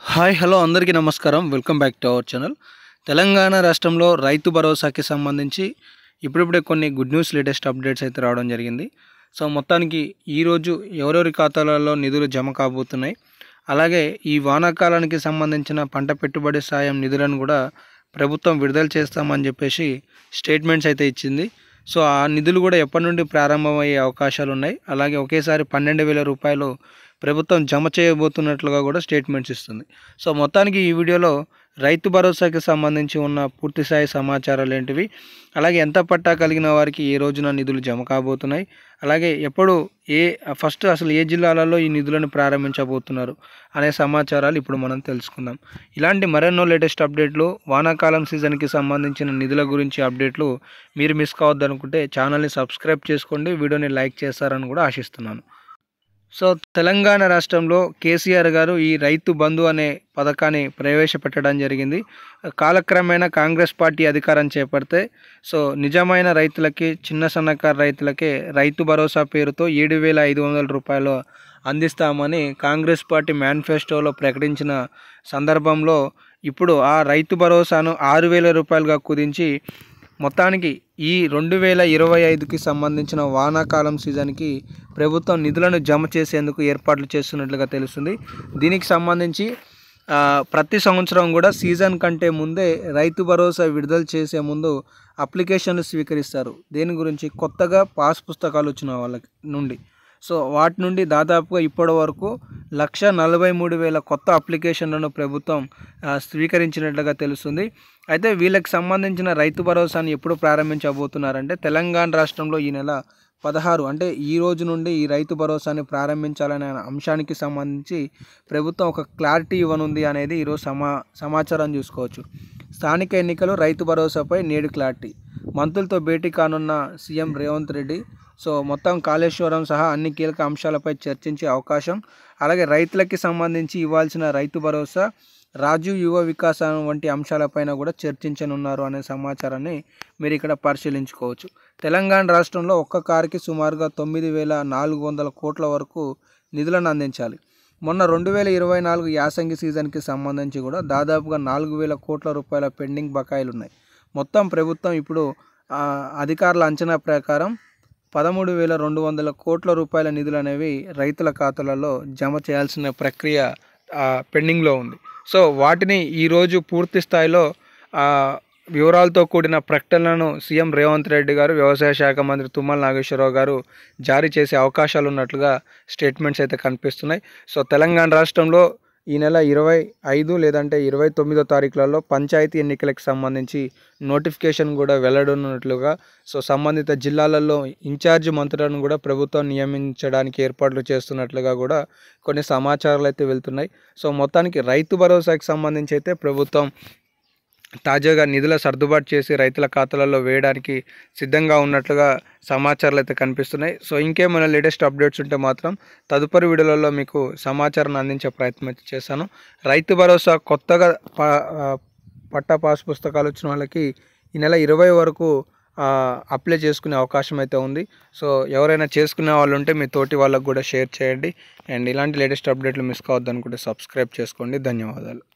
Hi hello అందరికీ నమస్కారం. Welcome back to our channel. Telangana రాష్ట్రంలో రైతు భరోసాకి సంబంధించి ఇప్పుడిప్పుడే కొన్ని గుడ్ న్యూస్, లేటెస్ట్ అప్డేట్స్ అయితే రావడం జరిగింది. సో మొత్తానికి ఈరోజు ఎవరెవరి ఖాతాలలో నిధులు జమ కాబోతున్నాయి, అలాగే ఈ వానాకాలానికి సంబంధించిన పంట పెట్టుబడి సాయం నిధులను కూడా ప్రభుత్వం విడుదల చేస్తామని చెప్పేసి స్టేట్మెంట్స్ అయితే ఇచ్చింది. సో ఆ నిధులు కూడా ఎప్పటి నుండి ప్రారంభమయ్యే అవకాశాలు ఉన్నాయి. అలాగే ఒకేసారి 12,000 రూపాయలు ప్రభుత్వం జమ చేయబోతున్నట్లుగా కూడా స్టేట్మెంట్స్ ఇస్తుంది. సో మొత్తానికి ఈ వీడియోలో రైతు భరోసాకి సంబంధించి ఉన్న పూర్తి స్థాయి సమాచారాలు ఏంటివి, అలాగే ఎంత పట్టా కలిగిన వారికి ఏ రోజున నిధులు జమ కాబోతున్నాయి, అలాగే ఎప్పుడు ఫస్ట్ అసలు ఏ జిల్లాలలో ఈ నిధులను ప్రారంభించబోతున్నారు అనే సమాచారాలు ఇప్పుడు మనం తెలుసుకుందాం. ఇలాంటి మరెన్నో లేటెస్ట్ అప్డేట్లు, వానాకాలం సీజన్కి సంబంధించిన నిధుల గురించి అప్డేట్లు మీరు మిస్ కావద్దనుకుంటే ఛానల్ని సబ్స్క్రైబ్ చేసుకోండి, వీడియోని లైక్ చేస్తారని కూడా ఆశిస్తున్నాను. సో తెలంగాణ రాష్ట్రంలో కేసీఆర్ గారు ఈ రైతు బంధు అనే పథకాన్ని ప్రవేశపెట్టడం జరిగింది. కాలక్రమేణా కాంగ్రెస్ పార్టీ అధికారం చేపడితే నిజమైన రైతులకి, చిన్న సన్నకారు రైతులకే రైతు భరోసా పేరుతో 7,500 రూపాయలు అందిస్తామని కాంగ్రెస్ పార్టీ మేనిఫెస్టోలో ప్రకటించిన సందర్భంలో ఇప్పుడు ఆ రైతు భరోసాను 6,000 రూపాయలుగా కుదించి మొత్తానికి ఈ 2025కి సంబంధించిన వానాకాలం సీజన్కి ప్రభుత్వం నిధులను జమ చేసేందుకు ఏర్పాట్లు చేస్తున్నట్లుగా తెలుస్తుంది. దీనికి సంబంధించి ప్రతి సంవత్సరం కూడా సీజన్ కంటే ముందే రైతు భరోసా విడుదల చేసే ముందు అప్లికేషన్లు స్వీకరిస్తారు. దేని గురించి? కొత్తగా పాస్ పుస్తకాలు వచ్చిన వాళ్ళకి నుండి. సో వాటి నుండి దాదాపుగా ఇప్పటి వరకు 1,43,000 కొత్త అప్లికేషన్లను ప్రభుత్వం స్వీకరించినట్లుగా తెలుస్తుంది. అయితే వీళ్ళకి సంబంధించిన రైతు భరోసాను ఎప్పుడు ప్రారంభించబోతున్నారంటే తెలంగాణ రాష్ట్రంలో ఈ నెల 16 అంటే ఈ రోజు నుండి ఈ రైతు భరోసాని ప్రారంభించాలనే అంశానికి సంబంధించి ప్రభుత్వం ఒక క్లారిటీ ఇవ్వనుంది అనేది ఈరోజు సమాచారం చూసుకోవచ్చు. స్థానిక ఎన్నికలు, రైతు భరోసాపై నేడు క్లారిటీ. మంత్రులతో భేటీ కానున్న సీఎం రేవంత్ రెడ్డి. సో మొత్తం కాళేశ్వరం సహా అన్ని కీలక అంశాలపై చర్చించే అవకాశం, అలాగే రైతులకి సంబంధించి ఇవ్వాల్సిన రైతు భరోసా, రాజీవ్ యువ వికాసం వంటి అంశాలపైన కూడా చర్చించనున్నారు అనే సమాచారాన్ని మీరు ఇక్కడ పరిశీలించుకోవచ్చు. తెలంగాణ రాష్ట్రంలో ఒక్క కారుకి సుమారుగా 9,400 కోట్ల వరకు నిధులను అందించాలి. మొన్న 2024 యాసంగి సీజన్కి సంబంధించి కూడా దాదాపుగా 4,000 కోట్ల రూపాయల పెండింగ్ బకాయిలు ఉన్నాయి. మొత్తం ప్రభుత్వం ఇప్పుడు అధికారుల అంచనా ప్రకారం 13,200 కోట్ల రూపాయల నిధులు అనేవి రైతుల ఖాతాలలో జమ చేయాల్సిన ప్రక్రియ పెండింగ్లో ఉంది. సో వాటిని ఈరోజు పూర్తి స్థాయిలో వివరాలతో కూడిన ప్రకటనలను సీఎం రేవంత్ రెడ్డి గారు, వ్యవసాయ శాఖ మంత్రి తుమ్మల నాగేశ్వరరావు గారు జారీ చేసే అవకాశాలు ఉన్నట్లుగా స్టేట్మెంట్స్ అయితే కనిపిస్తున్నాయి. సో తెలంగాణ రాష్ట్రంలో ఈ నెల 25 లేదంటే 29వ తారీఖులలో పంచాయతీ ఎన్నికలకు సంబంధించి నోటిఫికేషన్ కూడా వెల్లడనున్నట్లుగా, సో సంబంధిత జిల్లాలలో ఇన్ఛార్జ్ మంత్రులను కూడా ప్రభుత్వం నియమించడానికి ఏర్పాట్లు చేస్తున్నట్లుగా కూడా కొన్ని సమాచారాలు అయితే వెళ్తున్నాయి. సో మొత్తానికి రైతు భరోసాకి సంబంధించి అయితే ప్రభుత్వం తాజాగా నిధుల సర్దుబాటు చేసి రైతుల ఖాతాలలో వేయడానికి సిద్ధంగా ఉన్నట్లుగా సమాచారాలు అయితే కనిపిస్తున్నాయి. సో ఇంకేమైనా లేటెస్ట్ అప్డేట్స్ ఉంటే మాత్రం తదుపరి వీడియోలలో మీకు సమాచారాన్ని అందించే ప్రయత్నం అయితే చేశాను. రైతు భరోసా కొత్తగా పట్టా పాస్ పుస్తకాలు వచ్చిన వాళ్ళకి ఈ నెల 20 వరకు అప్లై చేసుకునే అవకాశం అయితే ఉంది. సో ఎవరైనా చేసుకునే వాళ్ళు ఉంటే మీ తోటి వాళ్ళకు కూడా షేర్ చేయండి. అండ్ ఇలాంటి లేటెస్ట్ అప్డేట్లు మిస్ కావద్దు అనుకుంటే సబ్స్క్రైబ్ చేసుకోండి. ధన్యవాదాలు.